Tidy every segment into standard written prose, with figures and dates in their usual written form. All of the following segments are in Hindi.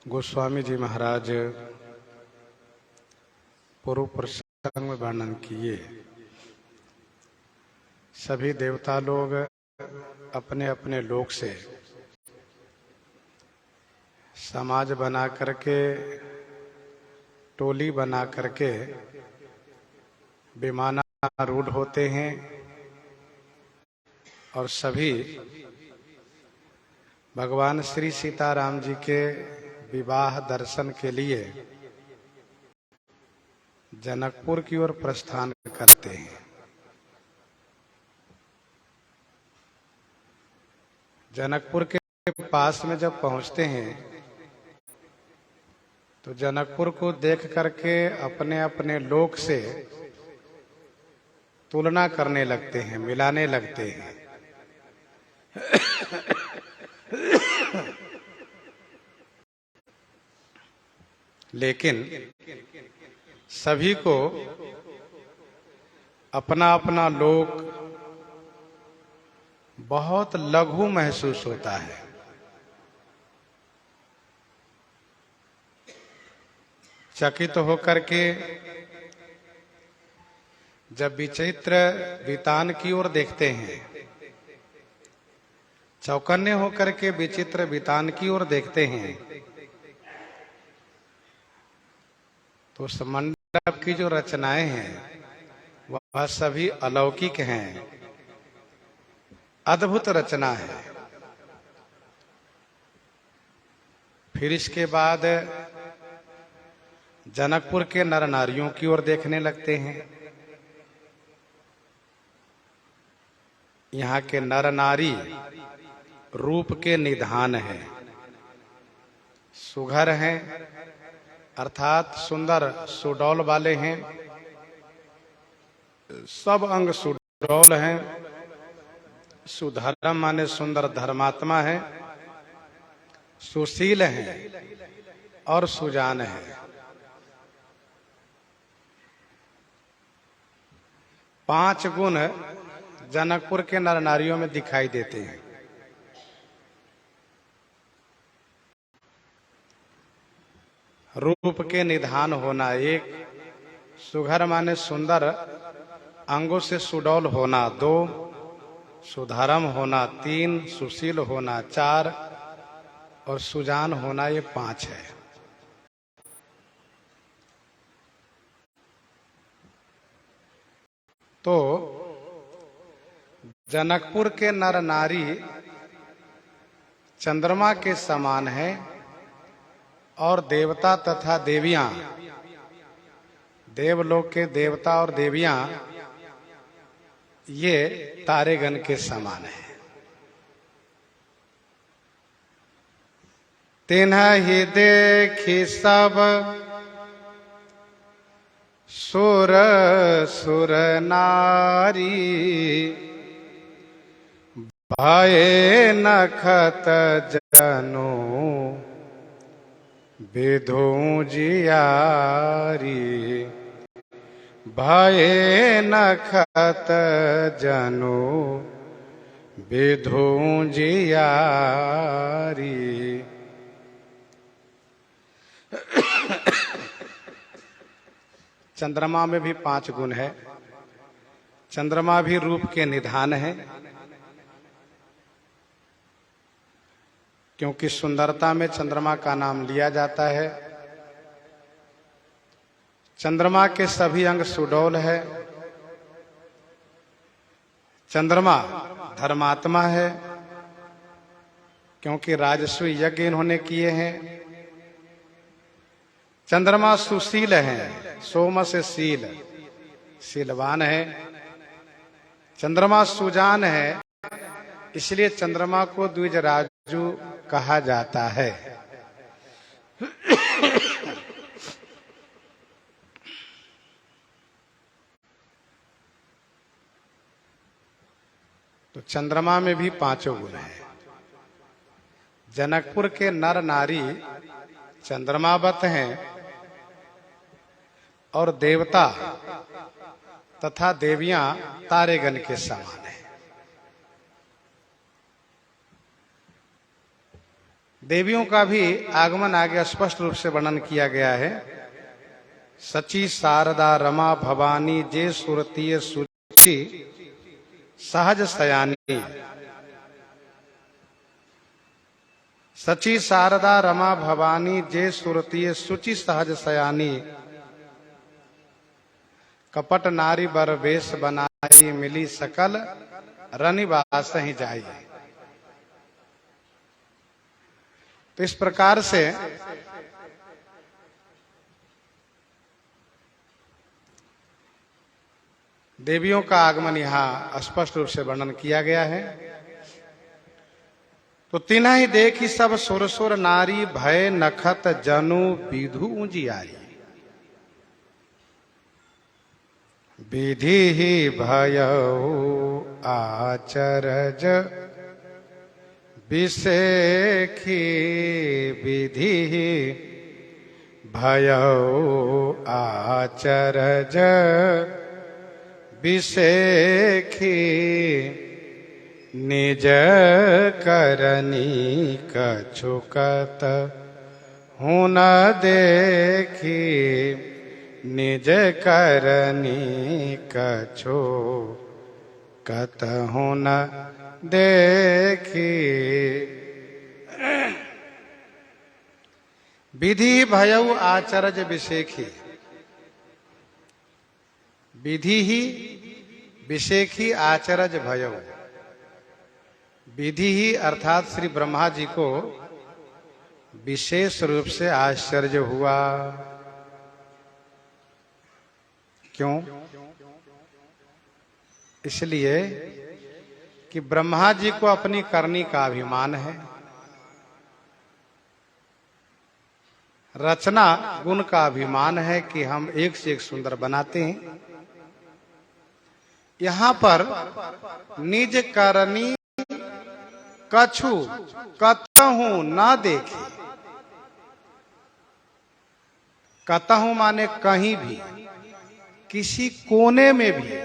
गोस्वामी जी महाराज पूर्व प्रसंग में वर्णन किए। सभी देवता लोग अपने अपने लोक से समाज बना करके, टोली बना करके विमानारूढ़ होते हैं और सभी भगवान श्री सीताराम जी के विवाह दर्शन के लिए जनकपुर की ओर प्रस्थान करते हैं। जनकपुर के पास में जब पहुंचते हैं तो जनकपुर को देख करके अपने अपने लोक से तुलना करने लगते हैं, मिलाने लगते हैं। लेकिन सभी को अपना अपना लोक बहुत लघु महसूस होता है। चकित होकर के जब विचित्र वितान की ओर देखते हैं, चौकन्ने होकर के विचित्र वितान की ओर देखते हैं, तो उस मंडप की जो रचनाएं हैं वह सभी अलौकिक हैं, अद्भुत रचना है। फिर इसके बाद जनकपुर के नर नारियों की ओर देखने लगते हैं। यहाँ के नर नारी रूप के निधान हैं, सुघर हैं, अर्थात सुंदर सुडौल वाले हैं, सब अंग सुडौल हैं। सुधर्म माने सुंदर धर्मात्मा है, सुशील हैं और सुजान है। 5 गुण जनकपुर के नर नारियों में दिखाई देते हैं। रूप के निधान होना 1, सुघर माने सुंदर अंगों से सुडौल होना 2, सुधर्म होना 3, सुशील होना 4 और सुजान होना ये 5 है। तो जनकपुर के नर नारी चंद्रमा के समान है और देवता तथा देवियां, देवलोक के देवता और देवियां ये तारेगण के समान है। तिन्हि देखी सब सुर सुर नारी, भये नखत जनु विधु जियारी। भये नखत जनु विधु जियारी। चंद्रमा में भी 5 गुण है। चंद्रमा भी रूप के निधान है, क्योंकि सुंदरता में चंद्रमा का नाम लिया जाता है। चंद्रमा के सभी अंग सुडौल है। चंद्रमा धर्मात्मा है, क्योंकि राजस्व यज्ञ इन्होंने किए हैं। चंद्रमा सुशील है, सोम से शील, शीलवान है। चंद्रमा सुजान है, इसलिए चंद्रमा को द्विजराजु कहा जाता है। तो चंद्रमा में भी 5 गुण हैं। जनकपुर के नर नारी चंद्रमावत हैं और देवता तथा देवियां तारेगण के समान हैं। देवियों का भी आगमन आगे स्पष्ट रूप से वर्णन किया गया है। सची शारदा रमा भवानी जे सुरतीय सुचि सहज सयानी। सची शारदा रमा भवानी जे सुरतीय सुचि सहज सयानी। कपट नारी बर वेश बनाई मिली सकल रनिवास ही जाई। तो इस प्रकार से देवियों का आगमन यहां स्पष्ट रूप से वर्णन किया गया है। तो तिन्ह ही देखी सब सुर सुर नारी भय नखत जनु विधु ऊंजियारी। विधि ही भयउ आचरज विषेखी। विधि ही भयउ आचरज विषेखी। निज करनी कछुकत हूँ न देखी। निज करनी कछु कतहु न देखी। विधि भयउ आचरज विषेखी। विधि ही विषेखी आचरज भयउ। विधि ही अर्थात श्री ब्रह्मा जी को विशेष रूप से आश्चर्य हुआ। क्यों? इसलिए कि ब्रह्मा जी को अपनी करनी का अभिमान है, रचना गुण का अभिमान है कि हम एक से एक सुंदर बनाते हैं। यहां पर निज करनी कछु कतहु ना देखे। कतहु माने कहीं भी, किसी कोने में भी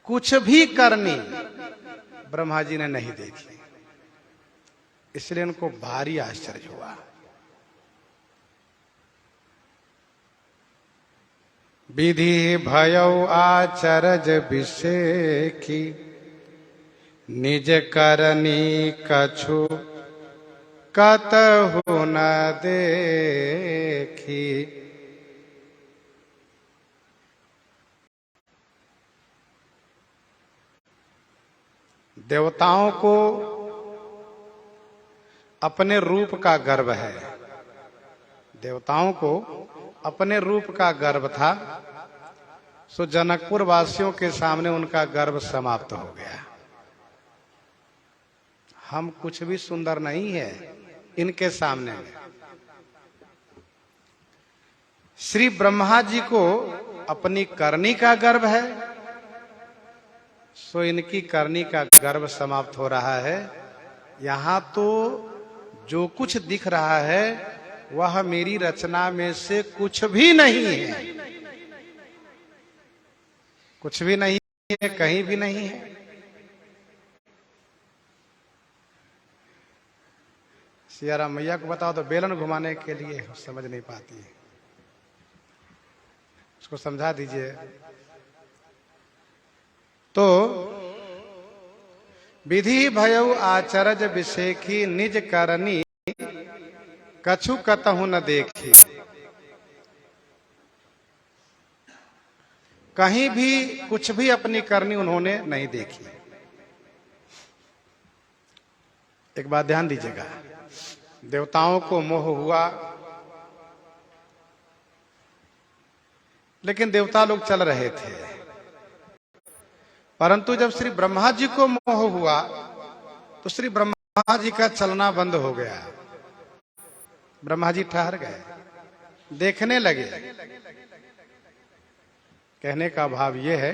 कुछ भी करनी ब्रह्मा जी ने नहीं देखी। इसलिए उनको भारी आश्चर्य हुआ। विधि भयउ आचरज विषेखी। निज करनी कछु कतहु न देखी। देवताओं को अपने रूप का गर्व है। देवताओं को अपने रूप का गर्व था, सो जनकपुर वासियों के सामने उनका गर्व समाप्त हो गया। हम कुछ भी सुंदर नहीं है इनके सामने में। श्री ब्रह्मा जी को अपनी करनी का गर्व है, सो इनकी करनी का गर्व समाप्त हो रहा है। यहां तो जो कुछ दिख रहा है वह मेरी रचना में से कुछ भी नहीं है। कुछ भी नहीं है, कहीं भी नहीं है। सियाराम मैया को बताओ तो बेलन घुमाने के लिए समझ नहीं पाती है, उसको समझा दीजिए। तो विधि भयउ आचरज विषेखी। निज करनी कछु कतहु न देखी। कहीं भी कुछ भी अपनी करनी उन्होंने नहीं देखी। एक बात ध्यान दीजिएगा, देवताओं को मोह हुआ, लेकिन देवता लोग चल रहे थे। परंतु जब श्री ब्रह्मा जी को मोह हुआ तो श्री ब्रह्मा जी का चलना बंद हो गया। ब्रह्मा जी ठहर गए, देखने लगे। कहने का भाव यह है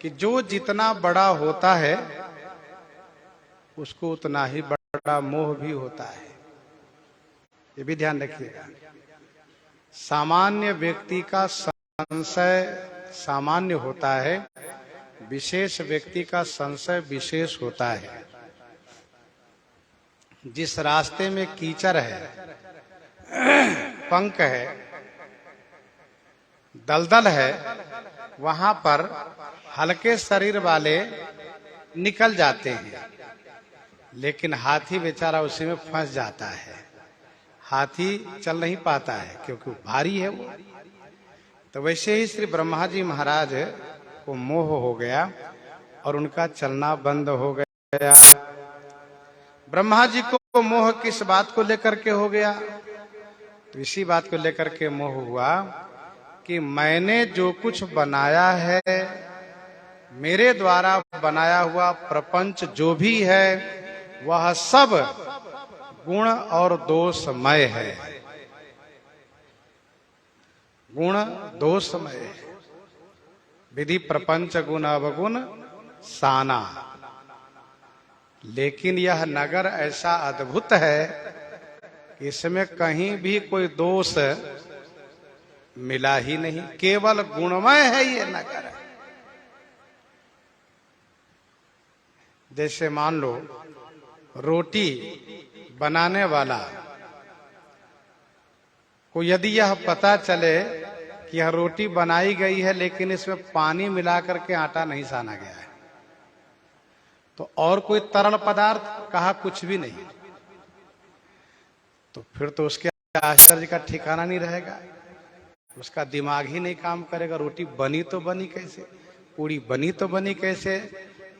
कि जो जितना बड़ा होता है उसको उतना ही बड़ा मोह भी होता है। ये भी ध्यान रखिएगा। सामान्य व्यक्ति का संशय सामान्य होता है, विशेष व्यक्ति का संशय विशेष होता है। जिस रास्ते में कीचड़ है, पंक है, दलदल है, वहां पर हल्के शरीर वाले निकल जाते हैं, लेकिन हाथी बेचारा उसी में फंस जाता है। हाथी चल नहीं पाता है क्योंकि भारी है वो। तो वैसे ही श्री ब्रह्मा जी महाराज को मोह हो गया और उनका चलना बंद हो गया। ब्रह्मा जी को मोह किस बात को लेकर के हो गया? तो इसी बात को लेकर के मोह हुआ कि मैंने जो कुछ बनाया है, मेरे द्वारा बनाया हुआ प्रपंच जो भी है, वह सब गुण और दोषमय है। गुण दोषमय है। विधि प्रपंच गुण अवगुण साना। लेकिन यह नगर ऐसा अद्भुत है कि इसमें कहीं भी कोई दोष मिला ही नहीं, केवल गुणमय है ये नगर। जैसे मान लो रोटी बनाने वाला को यदि यह पता चले कि यह रोटी बनाई गई है लेकिन इसमें पानी मिला करके आटा नहीं साना गया है, तो और कोई तरल पदार्थ कहा कुछ भी नहीं, तो फिर तो उसके आश्चर्य का ठिकाना नहीं रहेगा, उसका दिमाग ही नहीं काम करेगा। रोटी बनी तो बनी कैसे, पूरी बनी तो बनी कैसे,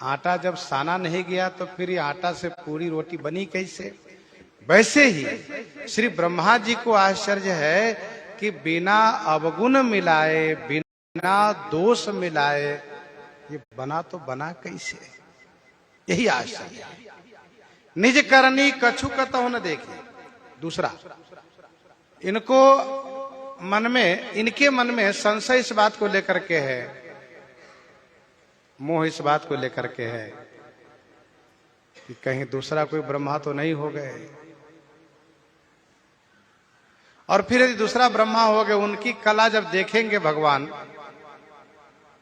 आटा जब साना नहीं गया तो फिर ये आटा से पूरी रोटी बनी कैसे। वैसे ही श्री ब्रह्मा जी को आश्चर्य है कि बिना अवगुण मिलाए, बिना दोष मिलाए ये बना तो बना कैसे, यही आश्चर्य है। निज करनी कछु कतहु न देखे। दूसरा, इनको मन में, इनके मन में संशय इस बात को लेकर के है, मोह इस बात को लेकर के है कि कहीं दूसरा कोई ब्रह्मा तो नहीं हो गए। और फिर यदि दूसरा ब्रह्मा हो गए, उनकी कला जब देखेंगे भगवान,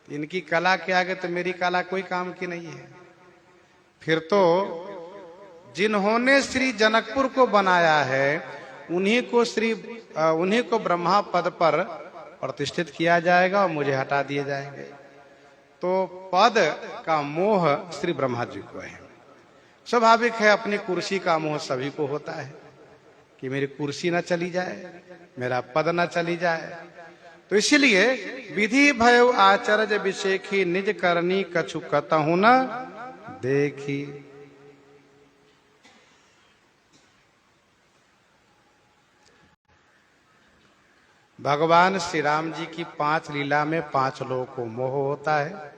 इनकी कला के आगे तो मेरी कला कोई काम की नहीं है। फिर तो जिन्होंने श्री जनकपुर को बनाया है उन्हीं को ब्रह्मा पद पर प्रतिष्ठित किया जाएगा और मुझे हटा दिए जाएंगे। तो पद का मोह श्री ब्रह्मा जी को है। स्वाभाविक है, अपनी कुर्सी का मोह सभी को होता है कि मेरी कुर्सी ना चली जाए, मेरा पद ना चली जाए। तो इसीलिए विधि भय आचर्य विषेखी, निज करनी कछु कतहु न देखी। भगवान श्री राम जी की 5 लीला में 5 लोगों को मोह होता है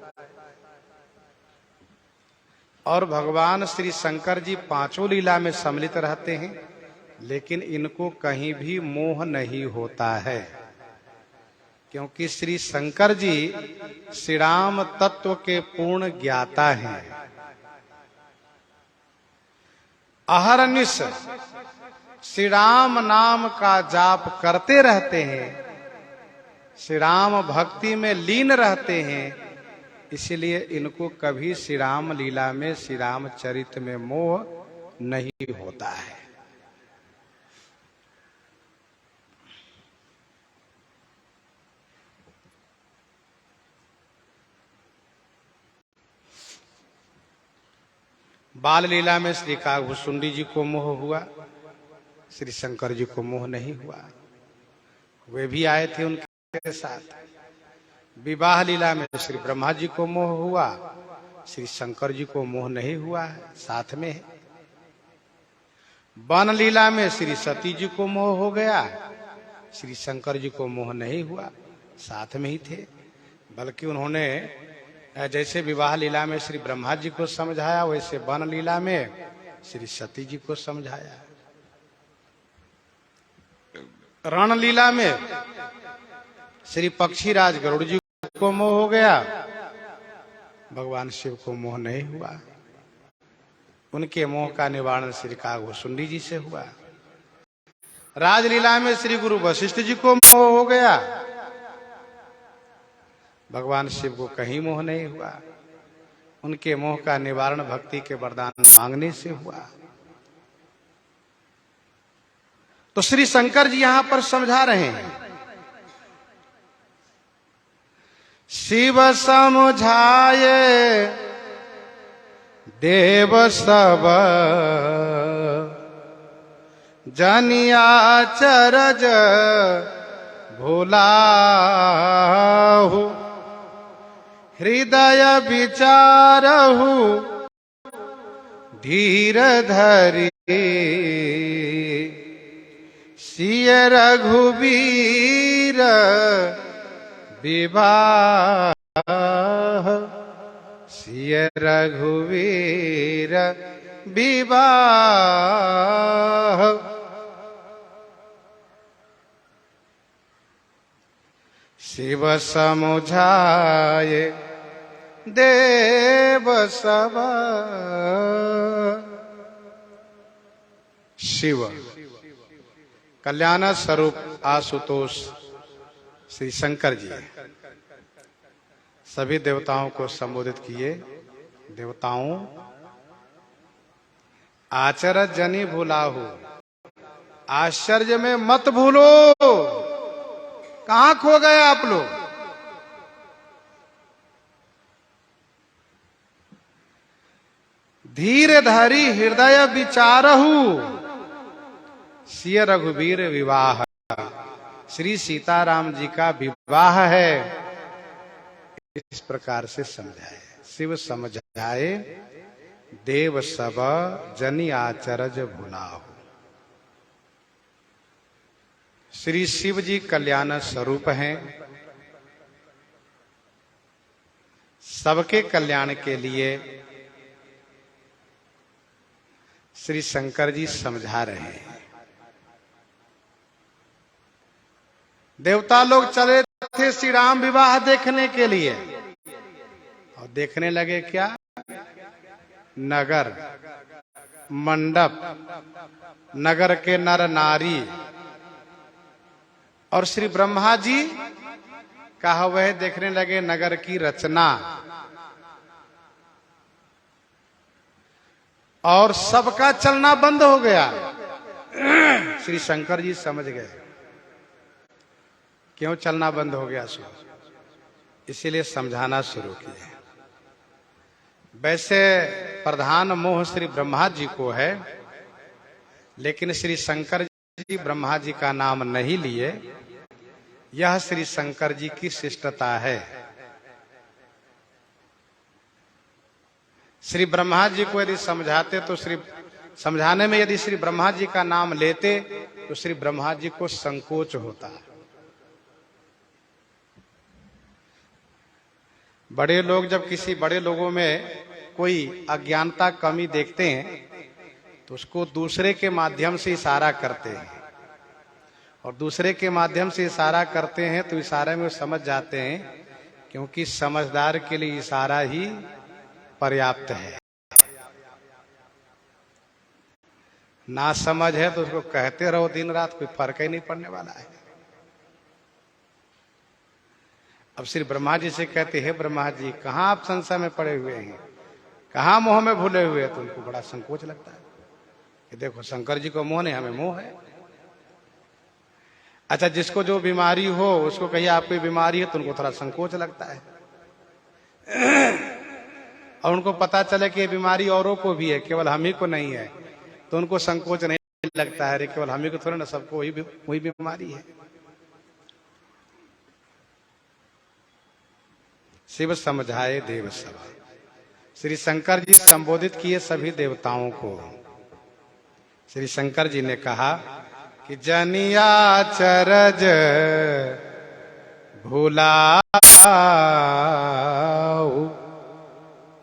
और भगवान श्री शंकर जी 5 लीला में सम्मिलित रहते हैं, लेकिन इनको कहीं भी मोह नहीं होता है, क्योंकि श्री शंकर जी श्री राम तत्व के पूर्ण ज्ञाता हैं। अहरनिश श्री राम नाम का जाप करते रहते हैं, श्री राम भक्ति में लीन रहते हैं, इसलिए इनको कभी श्री राम लीला में, श्री राम चरित्र में मोह नहीं होता है। बाल लीला में श्री कागभूषुंडी जी को मोह हुआ, श्री शंकर जी को मोह नहीं हुआ, वे भी आए थे उनके साथ। विवाह लीला में श्री ब्रह्मा जी को मोह हुआ, श्री शंकर जी को मोह नहीं हुआ है, साथ में है। वन लीला में श्री सती जी को मोह हो गया, श्री शंकर जी को मोह नहीं हुआ, साथ में ही थे। बल्कि उन्होंने जैसे विवाह लीला में श्री ब्रह्मा जी को समझाया, वैसे वन लीला में श्री सती जी को समझाया। रण लीला में श्री पक्षीराज गरुड़ जी को मोह हो गया, भगवान शिव को मोह नहीं हुआ। उनके मोह का निवारण श्री कागभूषुंडी जी से हुआ। राजलीला में श्री गुरु वशिष्ठ जी को मोह हो गया, भगवान शिव को कहीं मोह नहीं हुआ। उनके मोह का निवारण भक्ति के वरदान मांगने से हुआ। तो श्री शंकर जी यहां पर समझा रहे हैं, शिव समझाए देव सब जनिया चरज भुलाहु, हृदय विचारहु धीर धरी, सिय रघुवीर विवाह, सिय रघुवीर विवाह। शिव समुझाए देव सब, शिव कल्याण स्वरूप आशुतोष श्री शंकर जी सभी देवताओं को संबोधित किए। देवताओं, आचरज जनि भुलाहु, आश्चर्य में मत भूलो। कहां खो गए आप लोग? धीर धरी हृदय विचारहु, सिय रघुवीर विवाह। श्री सीताराम जी का विवाह है, इस प्रकार से समझाए। शिव समझाए देव सब जनि आचरज भुलाहु। श्री शिव जी कल्याण स्वरूप हैं, सबके कल्याण के लिए श्री शंकर जी समझा रहे हैं। देवता लोग चले थे श्री राम विवाह देखने के लिए, और देखने लगे क्या? नगर मंडप, नगर के नर नारी, और श्री ब्रह्मा जी कहा वह देखने लगे नगर की रचना, और सबका चलना बंद हो गया। श्री शंकर जी समझ गए क्यों चलना बंद हो गया सो, इसीलिए समझाना शुरू किए। वैसे प्रधान मोह श्री ब्रह्मा जी को है, लेकिन श्री शंकर जी ब्रह्मा जी का नाम नहीं लिए। यह श्री शंकर जी की शिष्टता है। श्री ब्रह्मा जी को यदि समझाते तो समझाने में यदि श्री ब्रह्मा जी का नाम लेते तो श्री ब्रह्मा जी को संकोच होता। बड़े लोग जब किसी बड़े लोगों में कोई अज्ञानता कमी देखते हैं तो उसको दूसरे के माध्यम से इशारा करते हैं, और दूसरे के माध्यम से इशारा करते हैं तो इशारे में समझ जाते हैं, क्योंकि समझदार के लिए इशारा ही पर्याप्त है। ना समझ है तो उसको कहते रहो दिन रात, कोई फर्क ही नहीं पड़ने वाला है। अब श्री ब्रह्मा जी से कहते हैं, ब्रह्मा जी कहाँ आप संशय में पड़े हुए हैं, कहाँ मोह में भूले हुए हैं? तो उनको बड़ा संकोच लगता है कि देखो शंकर जी को मोह नहीं, हमें मोह है। अच्छा, जिसको जो बीमारी हो उसको कहिए आपकी बीमारी है तो उनको थोड़ा संकोच लगता है, और उनको पता चले कि ये बीमारी औरों को भी है, केवल हम ही को नहीं है, तो उनको संकोच नहीं लगता है, अरे केवल हम ही को थोड़ा ना, सबको वही बीमारी है। शिव समझाए देव सब, श्री शंकर जी संबोधित किए सभी देवताओं को। श्री शंकर जी ने कहा कि जनिया चरज भुलाओ,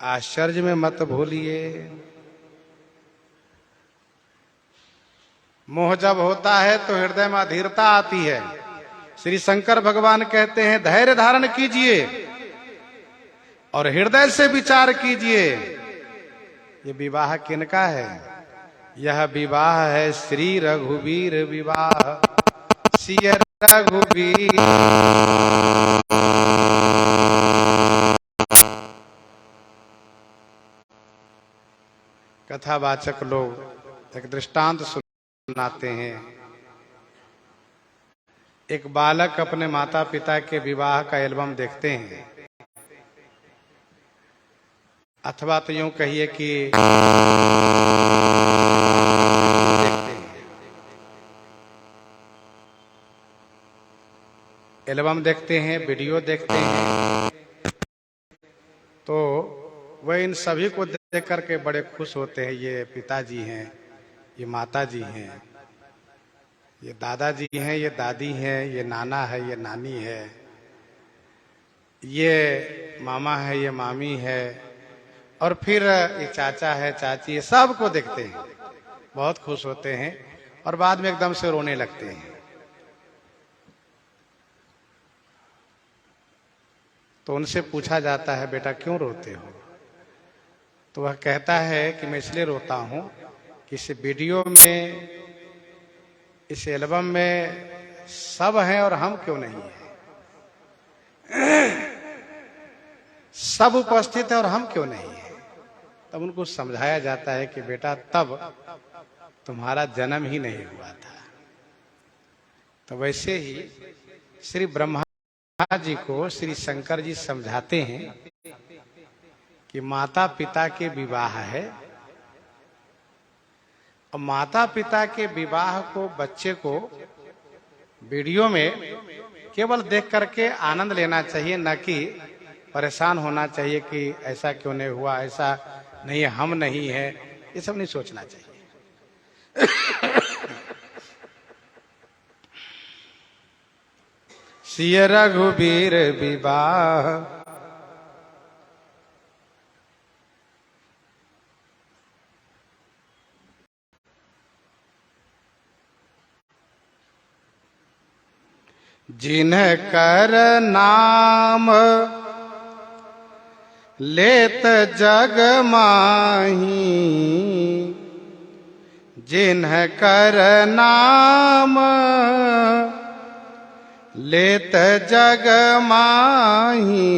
आश्चर्य में मत भूलिए। मोह जब होता है तो हृदय में अधीरता आती है। श्री शंकर भगवान कहते हैं धैर्य धारण कीजिए और हृदय से विचार कीजिए। ये विवाह किनका है? यह विवाह है श्री रघुवीर विवाह, सिय रघुवीर। कथावाचक लोग एक दृष्टांत सुनाते हैं एक बालक अपने माता पिता के विवाह का एल्बम देखते हैं, अथवा तो यूं कहिए कि देखते हैं, एल्बम देखते हैं, वीडियो देखते हैं, तो वह इन सभी को देख करके बड़े खुश होते हैं। ये पिताजी हैं, ये माताजी हैं, ये दादाजी हैं, ये दादी हैं, ये नाना है, ये नानी है, ये मामा है, ये मामी है, और फिर ये चाचा है, चाची है, सबको देखते हैं, बहुत खुश होते हैं और बाद में एकदम से रोने लगते हैं। तो उनसे पूछा जाता है, बेटा क्यों रोते हो? तो वह कहता है कि मैं इसलिए रोता हूं कि इस वीडियो में, इस एल्बम में सब हैं और हम क्यों नहीं हैं? सब उपस्थित है और हम क्यों नहीं हैं? तब उनको समझाया जाता है कि बेटा तब तुम्हारा जन्म ही नहीं हुआ था। तो वैसे ही श्री ब्रह्मा जी को श्री शंकर जी समझाते हैं कि माता पिता के विवाह है, और माता पिता के विवाह को बच्चे को वीडियो में केवल देख करके आनंद लेना चाहिए, न कि परेशान होना चाहिए कि ऐसा क्यों नहीं हुआ, ऐसा नहीं है, हम नहीं है, ये सब नहीं सोचना चाहिए। सिय रघुबीर विवाह जिन्ह कर नाम लेत जग माही, जिन्ह कर नाम लेत जग माही,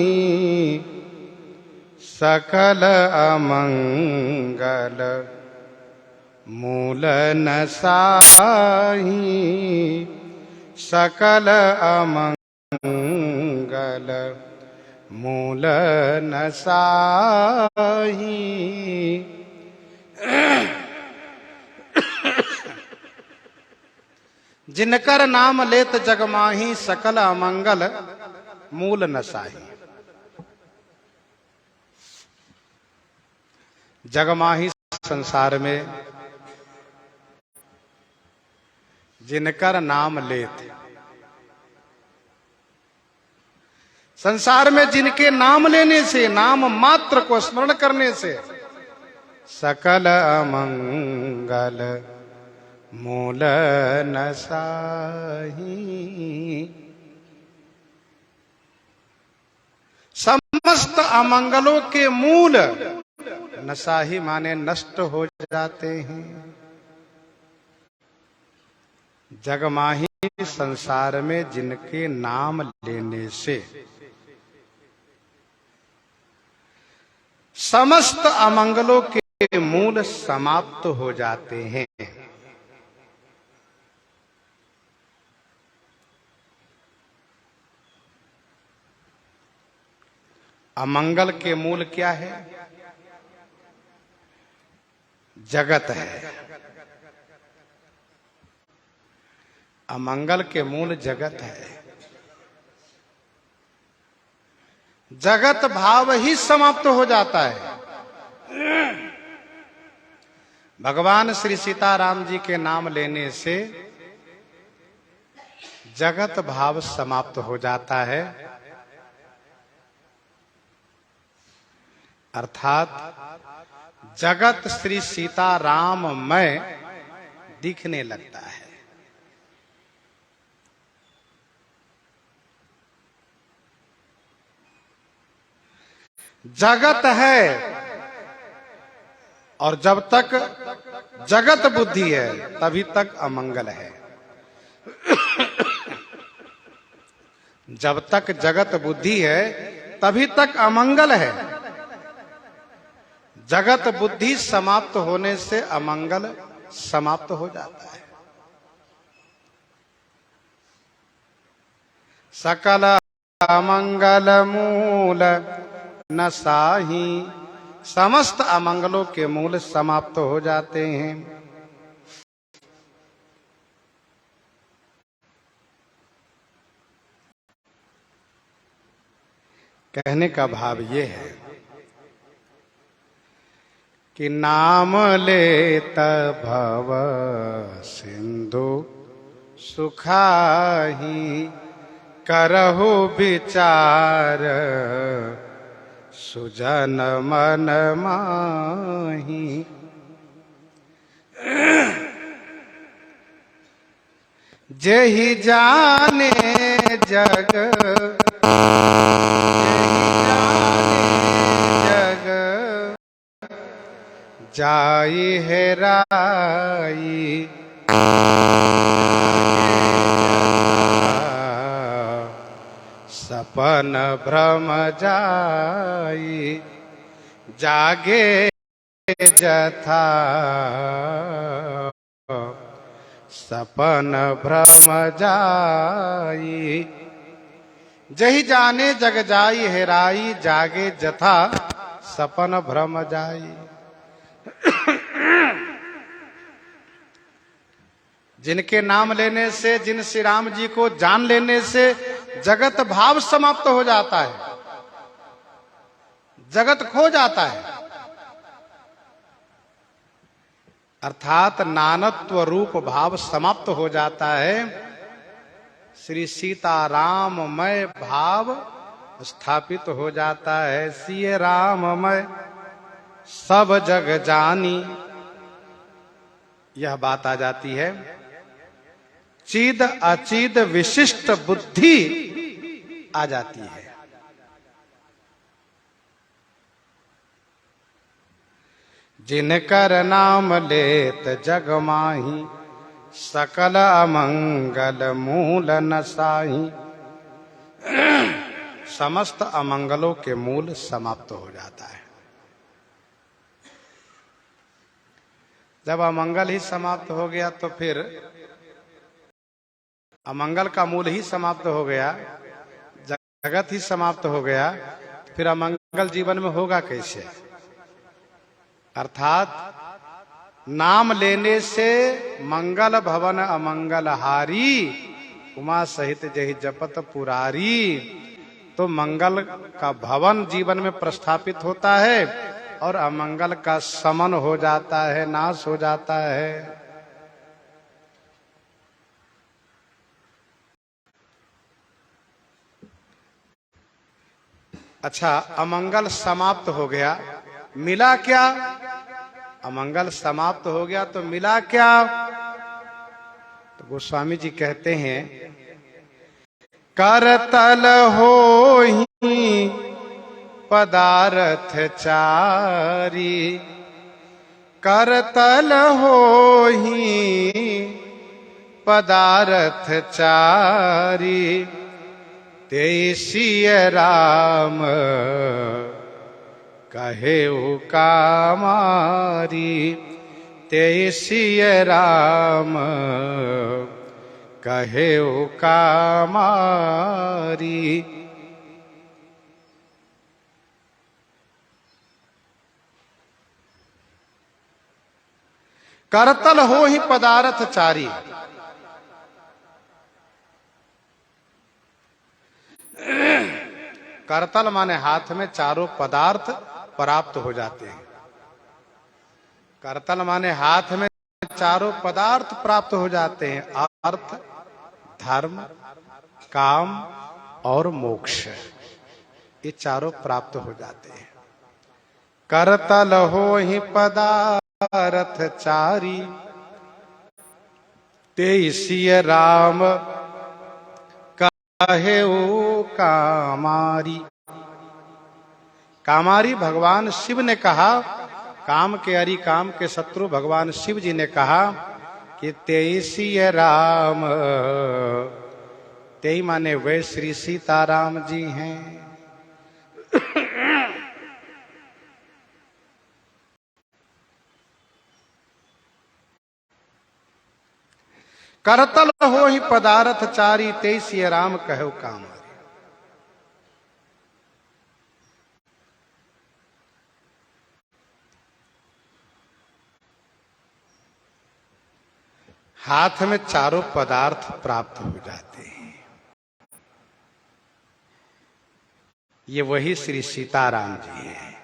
सकल अमंगल मूल नसाही, सकल अमंगल मूल नसाही। जिनकर नाम लेत जगमाही, सकल अमंगल मूल नसाही। जगमाही संसार में जिनकर नाम लेत, संसार में जिनके नाम लेने से, नाम मात्र को स्मरण करने से सकल अमंगल मूल नसाही। समस्त अमंगलों के मूल नसाही माने नष्ट हो जाते हैं। जगमाही संसार में जिनके नाम लेने से समस्त अमंगलों के मूल समाप्त हो जाते हैं। अमंगल के मूल क्या है? जगत है। अमंगल के मूल जगत है। जगत भाव ही समाप्त हो जाता है। भगवान श्री सीताराम जी के नाम लेने से जगत भाव समाप्त हो जाता है, अर्थात जगत श्री सीताराम में दिखने लगता है। जगत है और जब तक जगत बुद्धि है तभी तक अमंगल है। जब तक जगत बुद्धि है तभी तक अमंगल है। जगत बुद्धि समाप्त होने से अमंगल समाप्त हो जाता है। सकल अमंगल मूल नसाही। समस्त अमंगलों के मूल समाप्त हो जाते हैं। कहने का भाव ये है कि नाम लेत भव सिंधु सुखाही, करहु विचार सुजन मन माही। जेहि जाने जग, जग जाई हेराई। सपन भ्रम जाई, जागे जथा सपन भ्रम जाई। जही जाने जग जाई हेराई, जागे जथा सपन भ्रम जाई। जिनके नाम लेने से, जिन श्री राम जी को जान लेने से जगत भाव समाप्त हो जाता है, जगत खो जाता है। अर्थात नानत्व रूप भाव समाप्त हो जाता है। श्री सीताराममय भाव स्थापित हो जाता है। सिय राममय सब जग जानी, यह बात आ जाती है। चीद अचीद विशिष्ट बुद्धि आ जाती है। जिनकर नाम लेत जग माही, सकल अमंगल मूल नसाही। समस्त अमंगलों के मूल समाप्त हो जाता है। जब अमंगल ही समाप्त हो गया तो फिर अमंगल का मूल ही समाप्त हो गया, जगत ही समाप्त हो गया, फिर अमंगल जीवन में होगा कैसे? अर्थात नाम लेने से मंगल भवन अमंगल हारी, उमा सहित जहि जपत पुरारी। तो मंगल का भवन जीवन में प्रस्थापित होता है और अमंगल का शमन हो जाता है, नाश हो जाता है। अच्छा, अमंगल समाप्त हो गया, मिला क्या? अमंगल समाप्त हो गया तो मिला क्या? तो गोस्वामी जी कहते हैं, करतल होहि पदार्थ चारी, करतल होहि पदार्थ चारी। तेसिय राम कहेउ कामारी, तेसिय राम कहेउ कामारी। करतल हो ही पदार्थ चारी। करतल माने हाथ में चारों पदार्थ प्राप्त हो जाते हैं। करतल माने हाथ में चारों पदार्थ प्राप्त हो जाते हैं। अर्थ, धर्म, काम और मोक्ष, ये चारों प्राप्त हो जाते हैं। करतल हो ही पदार्थ चारी, तेसिय राम कहेउ कामारी। कामारी भगवान शिव ने कहा, काम के अरि काम के शत्रु भगवान शिव जी ने कहा कि तेसिय राम, तेई माने वे श्री सीताराम जी हैं। करतल हो ही पदारथ चारी, ते सिय राम कहो कामारी। हाथ में चारों पदार्थ प्राप्त हो जाते हैं। ये वही श्री सीताराम जी हैं।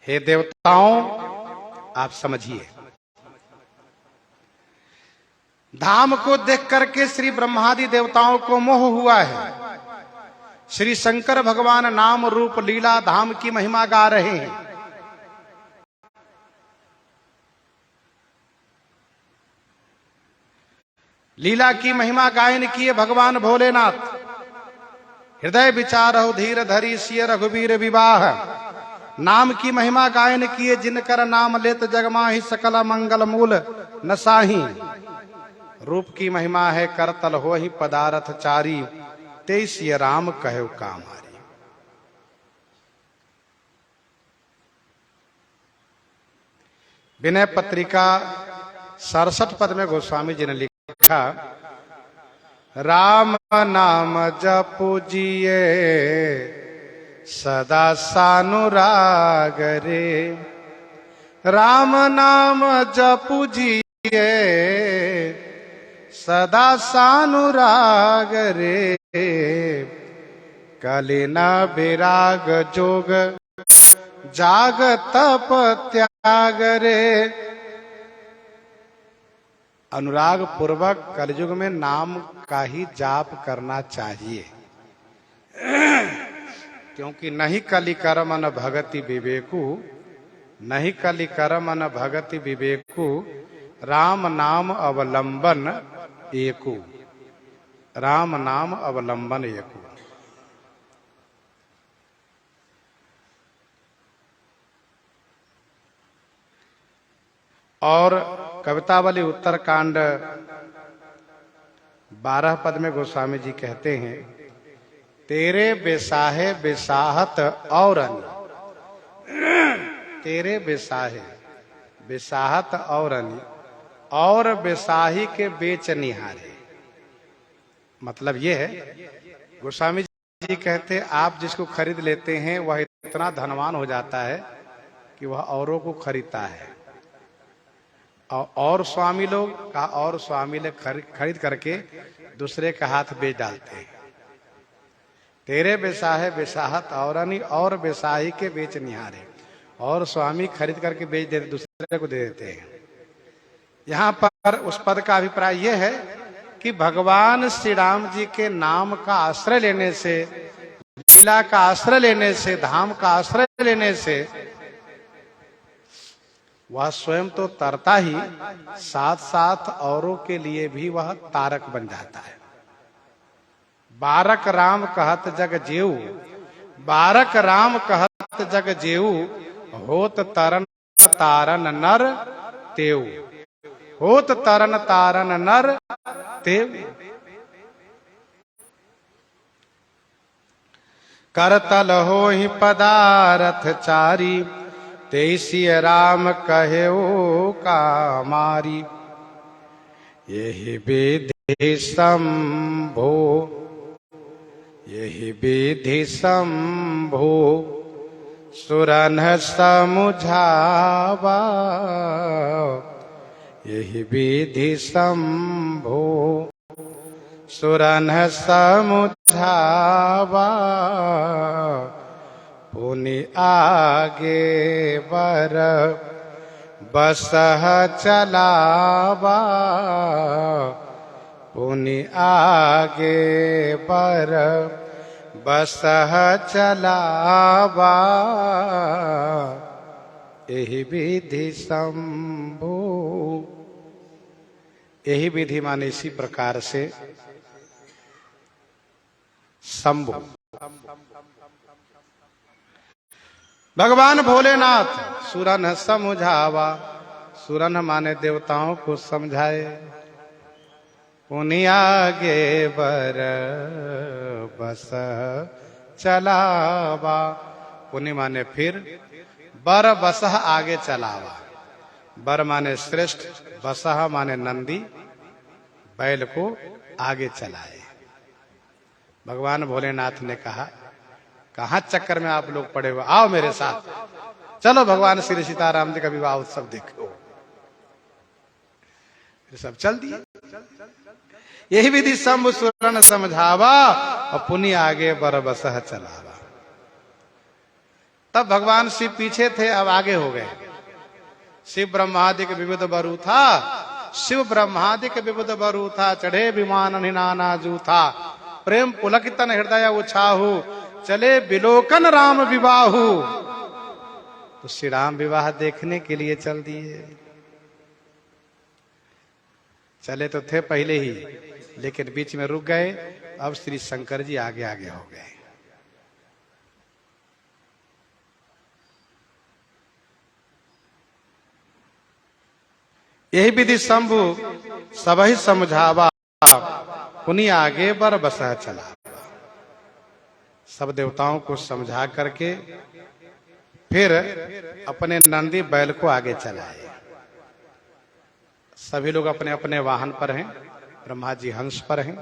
हे देवताओं, आप समझिए, धाम को देख करके श्री ब्रह्मादि देवताओं को मोह हुआ है। श्री शंकर भगवान नाम रूप लीला धाम की महिमा गा रहे हैं। लीला की महिमा गायन किए भगवान भोलेनाथ। हृदय विचारहु धीर धरी सिय रघुवीर विवाह। नाम की महिमा गायन किए जिनकर नाम लेत जगमाहि सकल मंगल मूल नसाही। रूप की महिमा है करतल हो ही पदारथ चारी, ते सिय राम कहो कामारी। विनय पत्रिका 67 पद में गोस्वामी जी ने लिखा, राम नाम जपु जिए सदा सानुराग रे। राम नाम जपु जिए सदा सानुराग रे। कलिना विराग जोग जाग तप त्याग रे। अनुराग पूर्वक कलयुग में नाम का ही जाप करना चाहिए, क्योंकि नहीं कलि कर्म न भगति विवेकु, नहीं कलि कर्म न भगति विवेकु। राम नाम अवलंबन एकु, राम नाम अवलंबन एकु। और कवितावली उत्तरकांड 12 पद में गोस्वामी जी कहते हैं, तेरे बेसाहे बेसाहत और तेरे बेसाहे बेसाहत और बेसाही के बेच निहारे। मतलब ये है, गोस्वामी जी कहते आप जिसको खरीद लेते हैं वह इतना धनवान हो जाता है कि वह औरों को खरीदता है। और स्वामी लोग का और स्वामी लोग खरीद करके दूसरे का हाथ बेच डालते हैं। तेरे बेसाहे बेसाहत और बेसाही के बेच निहारे। और स्वामी खरीद करके बेच देते, दूसरे को दे देते हैं। यहाँ पर उस पद का अभिप्राय यह है कि भगवान श्री राम जी के नाम का आश्रय लेने से, लीला का आश्रय लेने से, धाम का आश्रय लेने से वह स्वयं तो तरता ही, साथ साथ औरों के लिए भी वह तारक बन जाता है। बारक राम कहत जग जेऊ, बारक राम कहत जग जेऊ। होत तरन तारन नर तेऊ, होत तरन तारन नर तेऊ। करतल हो ही पदारथ चारी, ते सिय राम कहो कामारी। यही विधि शंभो, यही विधि शंभो सुरन समुझावा। यही विधि शंभो सुरन समुझावा। पुनि आगे बर बसह चलावा। पुनि आगे बर बसह चलावा। यही विधि शंभो। यही विधि माने इसी प्रकार से शंभु। भगवान भोलेनाथ सुरन समझावा। सुरन माने देवताओं को समझाए। उन्हीं आगे बर बस चलावा। उन्हीं माने फिर, बर बसह आगे चलावा। बर माने श्रेष्ठ, बसह माने नंदी, बैल को आगे चलाए। भगवान भोलेनाथ ने कहा, कहां चक्कर में आप लोग पड़े हुए, आओ मेरे साथ, चलो भगवान श्री सीताराम जी का विवाह उत्सव देखो। सब चल दिए। यही विधि शंभु सुरन समझावा और पुनि आगे बरबसह चलावा। तब भगवान शिव पीछे थे, अब आगे हो गए। शिव ब्रह्मादिक विविध बरु था, शिव ब्रह्मादिक विविध बरु था, चढ़े विमान निनाना जू था, प्रेम पुलकितन हृदय उछाहू, चले बिलोकन राम विवाहू। तो श्री राम विवाह देखने के लिए चल दिए। चले तो थे पहले ही, लेकिन बीच में रुक गए। अब श्री शंकर जी आगे आगे हो गए। यही विधि शंभु सबहि समझावा, पुनि आगे बर बसह चला। सब देवताओं को समझा करके फिर अपने नंदी बैल को आगे चलाए। सभी लोग अपने अपने वाहन पर हैं। ब्रह्मा जी हंस पर हैं,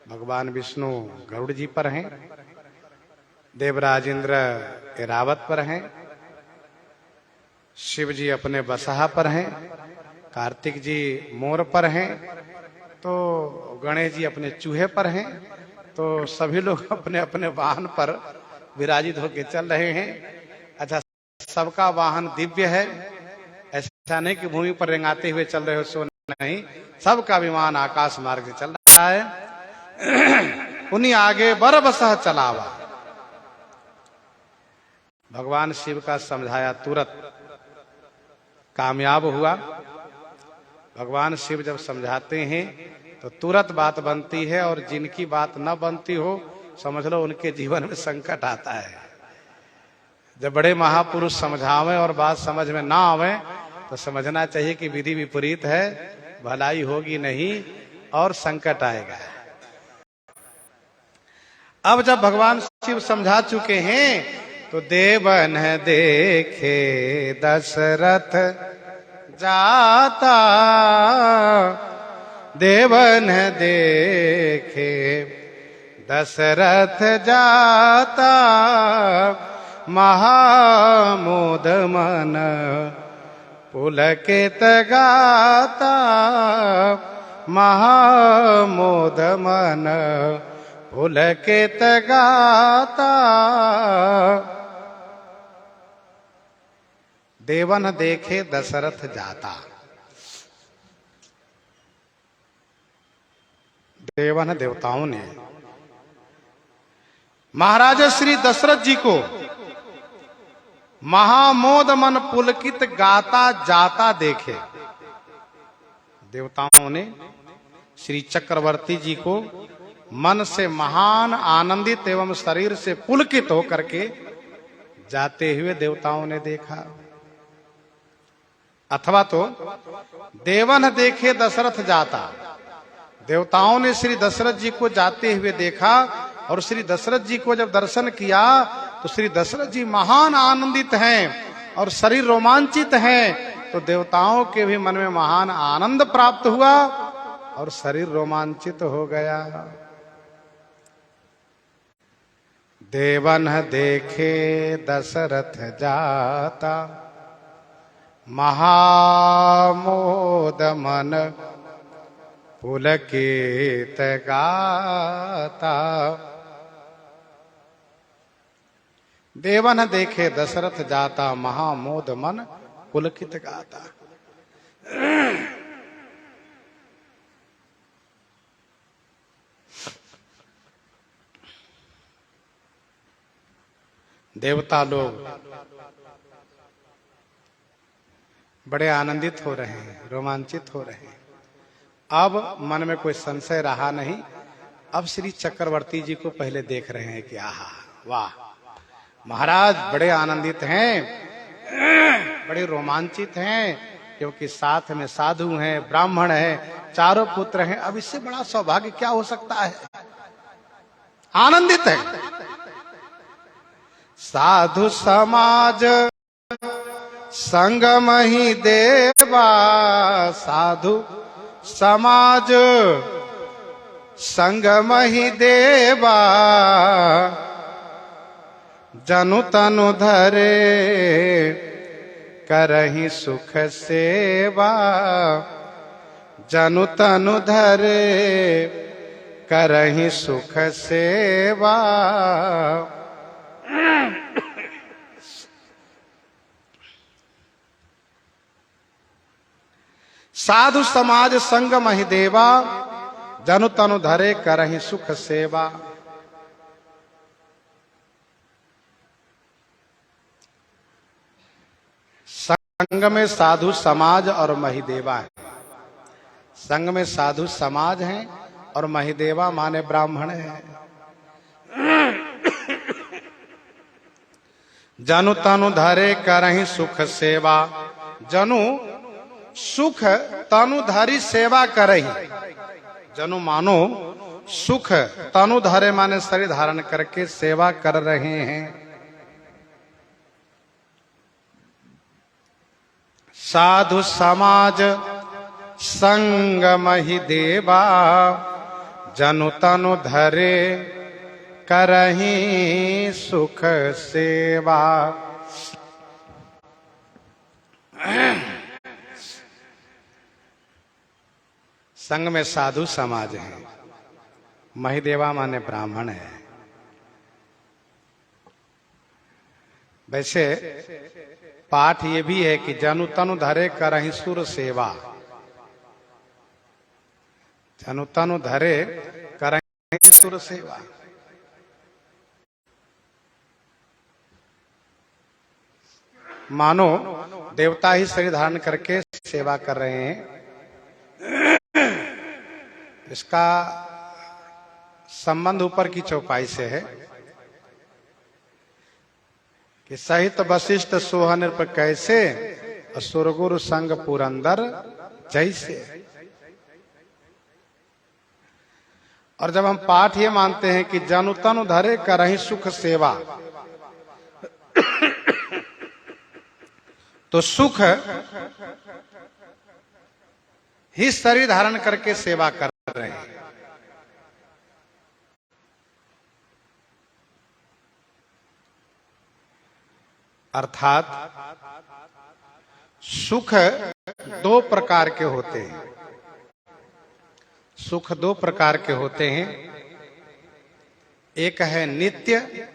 भगवान विष्णु गरुड़ जी पर हैं, देवराज इंद्र ऐरावत पर हैं, शिव जी अपने बसहा पर हैं, कार्तिक जी मोर पर हैं, तो गणेश जी अपने चूहे पर हैं। तो सभी लोग अपने अपने वाहन पर विराजित होकर चल रहे हैं। अच्छा, सबका वाहन दिव्य है, ऐसा नहीं कि भूमि पर रेंगाते हुए चल रहे हो, सो नहीं, सबका विमान आकाश मार्ग से चल रहा है। उन्हीं आगे बरबसह चलावा। भगवान शिव का समझाया तुरंत कामयाब हुआ। भगवान शिव जब समझाते हैं तो तुरंत बात बनती है, और जिनकी बात न बनती हो समझ लो उनके जीवन में संकट आता है। जब बड़े महापुरुष समझावें और बात समझ में ना आवे तो समझना चाहिए कि विधि विपरीत है, भलाई होगी नहीं और संकट आएगा। अब जब भगवान शिव समझा चुके हैं तो देवन देखे दशरथ जाता, देवन देखे दशरथ जाता, महामोद मन पुलकित गाता, महामोद मन पुलकित गाता। देवन देखे दशरथ जाता। देवन देवताओं ने महाराज श्री दशरथ जी को महामोद मन पुलकित गाता जाता देखे। देवताओं ने श्री चक्रवर्ती जी को मन से महान आनंदित एवं शरीर से पुलकित होकर के जाते हुए देवताओं ने देखा। अथवा तो देवन देखे दशरथ जाता, देवताओं ने श्री दशरथ जी को जाते हुए देखा, और श्री दशरथ जी को जब दर्शन किया तो श्री दशरथ जी महान आनंदित हैं और शरीर रोमांचित हैं। तो देवताओं के भी मन में महान आनंद प्राप्त हुआ और शरीर रोमांचित हो गया। देवन देखे दशरथ जाता, महामोद मन पुलकित गाता। देवन देखे दशरथ जाता, महामोद मन पुलकित गाता। देवता लोग बड़े आनंदित हो रहे हैं, रोमांचित हो रहे हैं। अब मन में कोई संशय रहा नहीं। अब श्री चक्रवर्ती जी को पहले देख रहे हैं कि आहा वाह, महाराज बड़े आनंदित हैं, बड़े रोमांचित हैं, क्योंकि साथ में साधु हैं, ब्राह्मण हैं, चारों पुत्र हैं। अब इससे बड़ा सौभाग्य क्या हो सकता है? आनंदित है। साधु समाज संगम ही देवा, साधु समाज संग मही देवा, जनु तनु धरे करहि सुख सेवा, जनु तनु धरे करहि सुख सेवा। साधु समाज संग महि देवा, जनु तनु धरे करहि सुख सेवा। संग में साधु समाज और महिदेवा है। संग में साधु समाज हैं और महिदेवा माने ब्राह्मण है। जनु तनु धरे करहि सुख सेवा, जनु सुख तनु धरी सेवा करहि। जनु मानो सुख तनु धरे माने शरीर धारण करके सेवा कर रहे हैं। साधु समाज संग महि देवा, जनु तनु धरे करहि सुख सेवा। संग में साधु समाज है, महिदेवा माने ब्राह्मण है। वैसे पाठ ये भी है कि जनु तनु धरे करहि सुर सेवा, जनु तनु धरे करहि सुर सेवा। मानो देवता ही शरीर धारण करके सेवा कर रहे हैं। इसका संबंध ऊपर की चौपाई से है कि सहित वशिष्ठ सोहन पर कैसे, असुरगुरु संग पुरंदर जैसे। और जब हम पाठ ये मानते हैं कि जनु तनु धरे करहि सुख सेवा, तो सुख ही शरीर धारण करके सेवा कर रहे हैं। अर्थात सुख दो प्रकार के होते हैं। सुख दो प्रकार के होते हैं, एक है नित्य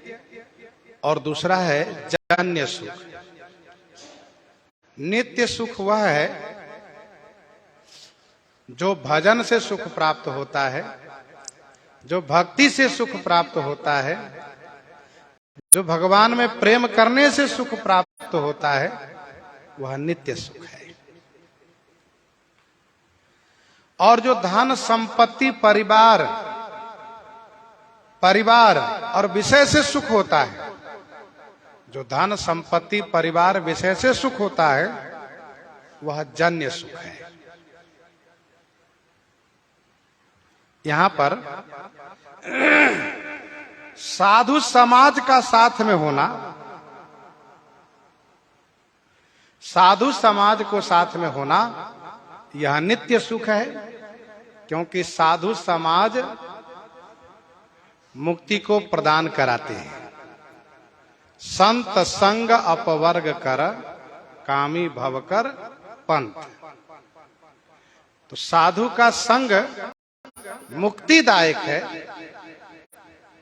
और दूसरा है जन्य सुख। नित्य सुख वह है जो भजन से सुख प्राप्त होता है, जो भक्ति से सुख प्राप्त होता है, जो भगवान में प्रेम करने से सुख प्राप्त होता है, वह नित्य सुख है। और जो धन संपत्ति परिवार और विषय से सुख होता है, जो धन संपत्ति परिवार विषय से सुख होता है, वह जन्य सुख है। यहां पर साधु समाज का साथ में होना, साधु समाज को साथ में होना, यह नित्य सुख है। क्योंकि साधु समाज मुक्ति को प्रदान कराते हैं। संत संग अपवर्ग कर, कामी भव कर पंथ। तो साधु का संग मुक्तिदायक है,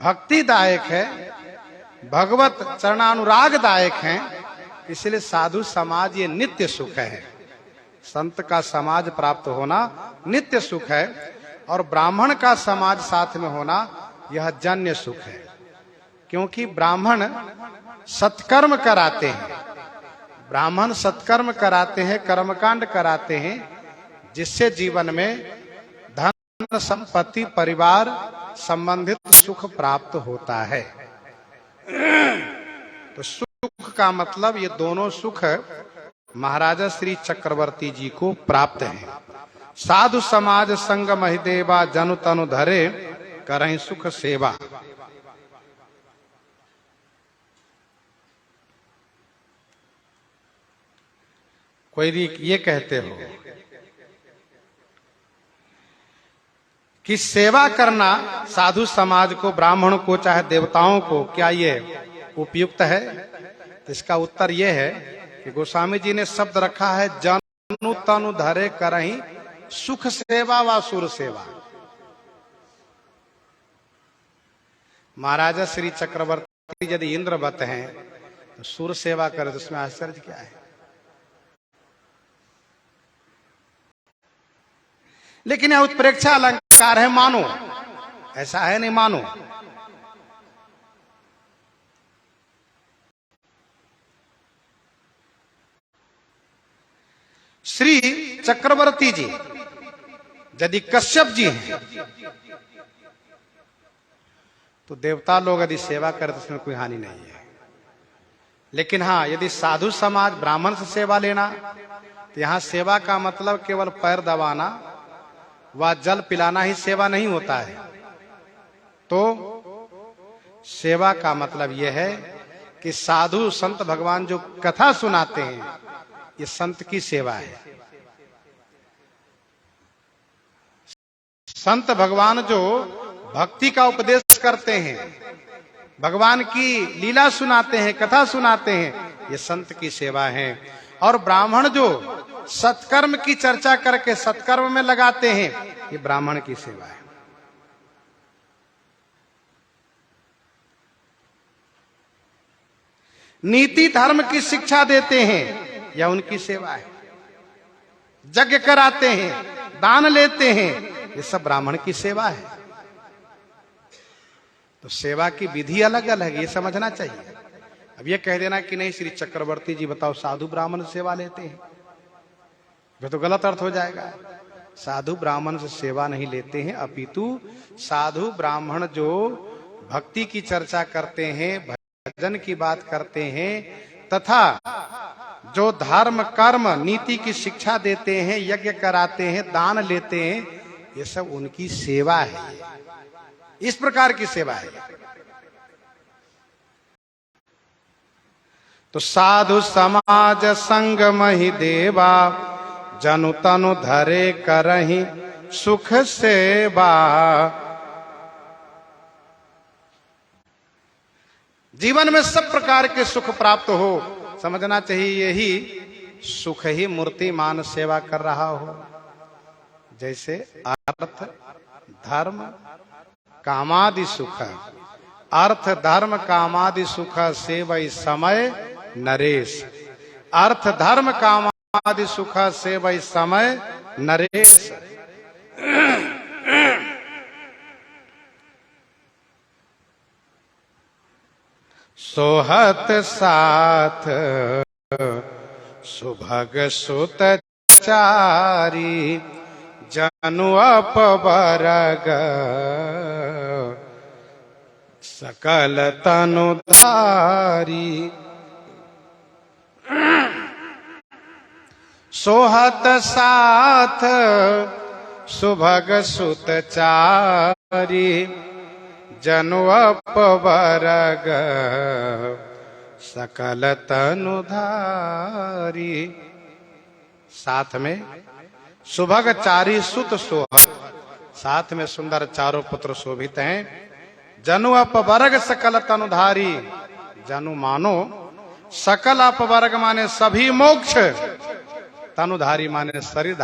भक्तिदायक है, भगवत चरणानुरागदायक है। इसलिए साधु समाज ये नित्य सुख है। संत का समाज प्राप्त होना नित्य सुख है, और ब्राह्मण का समाज साथ में होना यह जन्य सुख है। क्योंकि ब्राह्मण सत्कर्म कराते हैं, ब्राह्मण सत्कर्म कराते हैं, कर्मकांड कराते हैं, जिससे जीवन में धन संपत्ति परिवार संबंधित सुख प्राप्त होता है। तो सुख का मतलब ये दोनों सुख महाराजा श्री चक्रवर्ती जी को प्राप्त है। साधु समाज संग महिदेवा, जनु तनु धरे करहि सुख सेवा। कोई ये कहते हो कि सेवा करना साधु समाज को, ब्राह्मण को, चाहे देवताओं को, क्या ये उपयुक्त है? तो इसका उत्तर यह है कि गोस्वामी जी ने शब्द रखा है, जनु तनु धरे करहीं सुख सेवा व सुर सेवा। महाराजा श्री चक्रवर्ती यदि इंद्रवत हैं तो सुर सेवा करे तो उसमें आश्चर्य क्या है? लेकिन यह उत्प्रेक्षा अलंकार है, मानो, ऐसा है नहीं, मानो। श्री चक्रवर्ती जी यदि कश्यप जी हैं तो देवता लोग यदि सेवा करें तो उसमें कोई हानि नहीं है। लेकिन हाँ, यदि साधु समाज ब्राह्मण से सेवा लेना, तो यहां सेवा का मतलब केवल पैर दबाना व जल पिलाना ही सेवा नहीं होता है। तो सेवा का मतलब यह है कि साधु संत भगवान जो कथा सुनाते हैं, ये संत की सेवा है। संत भगवान जो भक्ति का उपदेश करते हैं, भगवान की लीला सुनाते हैं, कथा सुनाते हैं, ये संत की सेवा है। और ब्राह्मण जो सत्कर्म की चर्चा करके सत्कर्म में लगाते हैं, ये ब्राह्मण की सेवा है। नीति धर्म की शिक्षा देते हैं, यह उनकी सेवा है। यज्ञ कराते हैं, दान लेते हैं, ये सब ब्राह्मण की सेवा है। तो सेवा की विधि अलग अलग, ये समझना चाहिए। अब ये कह देना कि नहीं श्री चक्रवर्ती जी बताओ साधु ब्राह्मण से सेवा लेते हैं, ये तो गलत अर्थ हो जाएगा। साधु ब्राह्मण से सेवा नहीं लेते हैं, अपितु साधु ब्राह्मण जो भक्ति की चर्चा करते हैं, भजन की बात करते हैं, तथा जो धर्म कर्म नीति की शिक्षा देते हैं, यज्ञ कराते हैं, दान लेते हैं, ये सब उनकी सेवा है। इस प्रकार की सेवा है। तो साधु समाज संग महि देवा, जनु तनु धरे करहीं सुख सेवा। जीवन में सब प्रकार के सुख प्राप्त हो, समझना चाहिए यही सुख ही मूर्तिमान सेवा कर रहा हो। जैसे अर्थ धर्म कामादि सुख, अर्थ धर्म कामादि सुख सेवै समय नरेश। अर्थ धर्म कामादि सुख सेवै समय नरेश। सोहत साथ सुभग सुत चारी, जनु अपवर्ग सकल तनुधारी। सोहत साथ सुभग सुत चारी, जनु अपवर्ग सकल तनुधारी। साथ में सुभग चारी सुत सोहत, साथ में सुंदर चारों पुत्र शोभित हैं। जनु अपवर्ग सकल तनुधारी, जनु मानो सकल अपवर्ग माने सभी मोक्ष, तनुधारी माने शरीर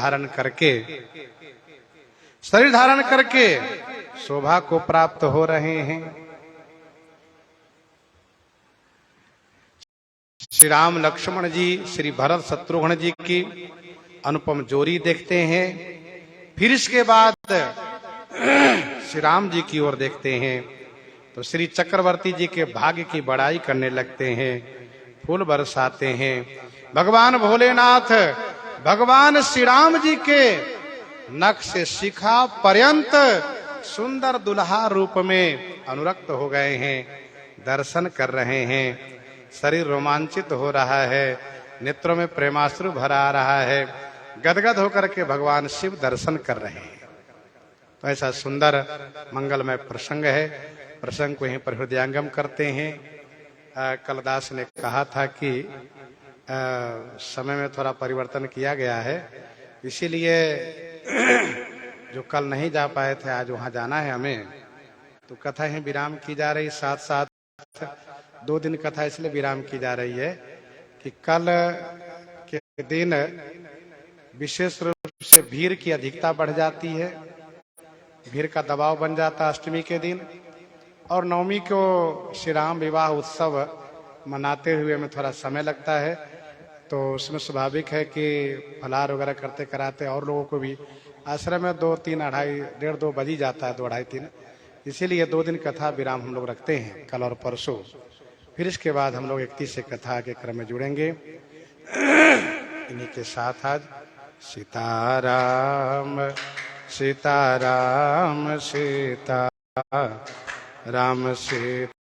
धारण करके शोभा को प्राप्त हो रहे हैं। श्री राम लक्ष्मण जी, श्री भरत शत्रुघ्न जी की अनुपम जोड़ी देखते हैं। फिर इसके बाद श्री राम जी की ओर देखते हैं तो श्री चक्रवर्ती जी के भाग्य की बड़ाई करने लगते हैं, फूल बरसाते हैं। भगवान भोलेनाथ भगवान श्री राम जी के नख से शिखा पर्यंत सुंदर दुल्हा रूप में अनुरक्त हो गए हैं, दर्शन कर रहे हैं। शरीर रोमांचित हो रहा है, नेत्रों में प्रेमाश्रु भरा आ रहा है, गदगद होकर के भगवान शिव दर्शन कर रहे हैं। तो ऐसा सुंदर मंगलमय प्रसंग है। प्रसंग को यहीं पर हृदयंगम करते हैं। कलदास ने कहा था कि समय में थोड़ा परिवर्तन किया गया है, इसीलिए जो कल नहीं जा पाए थे, आज वहां जाना है हमें, तो कथा ही विराम की जा रही। साथ साथ 2 दिन कथा इसलिए विराम की जा रही है कि कल के दिन विशेष रूप से भीड़ की अधिकता बढ़ जाती है, भीड़ का दबाव बन जाता है अष्टमी के दिन। और नवमी को श्री राम विवाह उत्सव मनाते हुए में थोड़ा समय लगता है, तो उसमें स्वाभाविक है कि फलाहार वगैरह करते कराते और लोगों को भी आश्रम में 2, 3, 2:30, 1:30, 2 बज ही जाता है, 2, 2:30, 3। इसीलिए 2 दिन कथा विराम हम लोग रखते हैं, कल और परसों। फिर इसके बाद हम लोग 31 से कथा के क्रम में जुड़ेंगे। इन्हीं के साथ आज सीताराम सीताराम सीता राम सीता